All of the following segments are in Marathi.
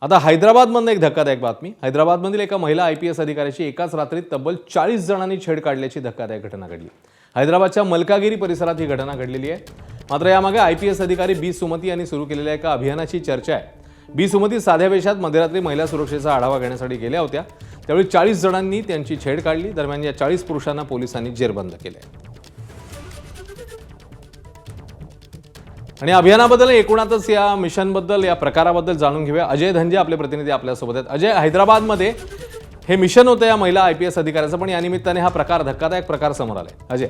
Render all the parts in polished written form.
आता हैदराबादमधून एक धक्कादायक बातमी। हैदराबादमधील एका महिला IPS अधिकाऱ्याची एकाच रात्रीत तब्बल 40 जणांनी छेड काढल्याची धक्कादायक घटना घडली। हैदराबादच्या मलकागिरी परिसरात ही घटना घडलेली आहे। मात्र यामागे IPS अधिकारी बी सुमती यांनी सुरू केलेल्या एका अभियानाची चर्चा आहे। बी सुमती साध्या वेशात मध्यरात्री महिला सुरक्षेचा आढावा घेण्यासाठी गेल्या होत्या। त्यावेळी 40 जणांनी त्यांची छेड काढली। दरम्यान या 40 पुरुषांना पोलिसांनी जेरबंद केले। आणि अभियानाबद्दल एकूणातच या मिशनबद्दल या प्रकाराबद्दल जाणून घेऊया। अजय धंजे आपले प्रतिनिधी आपल्यासोबत आहेत। अजय, हैदराबादमध्ये हे मिशन होतं या महिला IPS अधिकाऱ्याचं, पण या निमित्ताने हा प्रकार धक्कादायक प्रकार समोर आलाय। अजय,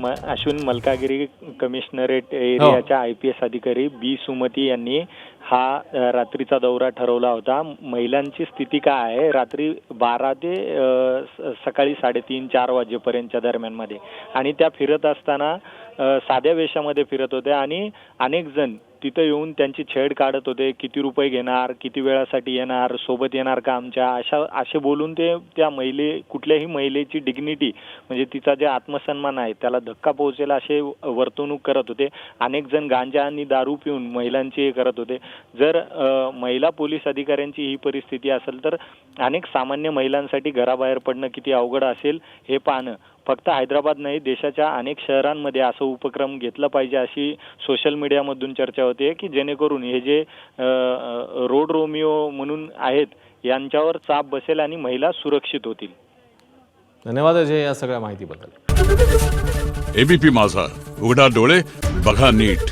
अश्विन, मलकागिरी कमिशनरेट एरियाच्या IPS अधिकारी बी सुमती यांनी हा रात्रीचा दौरा ठरवला होता। महिलांची स्थिती काय आहे, रात्री 12 ते सकाळी 3:30-4 वाजेपर्यंतच्या दरम्यानमध्ये, आणि त्या फिरत असताना साध्या वेशामध्ये फिरत होत्या आणि अनेक जण तिथं येऊन त्यांची छेड काढत होते। किती रुपये घेणार, किती वेळासाठी येणार, सोबत येणार का आमच्या, असे बोलून ते त्या कुठल्याही महिलेची डिग्निटी म्हणजे तिचा जे आत्मसन्मान आहे त्याला धक्का पोहोचेल असे वर्तणूक करत होते। अनेक जण गांजा आणि दारू पिऊन महिलांची हे करत होते। जर महिला पोलीस अधिकाऱ्यांची ही परिस्थिती असेल तर अनेक सामान्य महिलांसाठी घराबाहेर पडणं किती अवघड असेल हे पाहणं फक्त हैदराबाद नाही, देशाच्या अनेक शहरांमध्ये असं उपक्रम घेतला पाहिजे अशी सोशल मीडियामधून चर्चा होते की जेणेकरून हे जे रोड रोमिओ म्हणून आहेत यांच्यावर चाप बसेल आणि महिला सुरक्षित होतील। धन्यवाद अजय या सगळ्या माहितीबद्दल। ABP माझा, उघडा डोळे बघा नीट।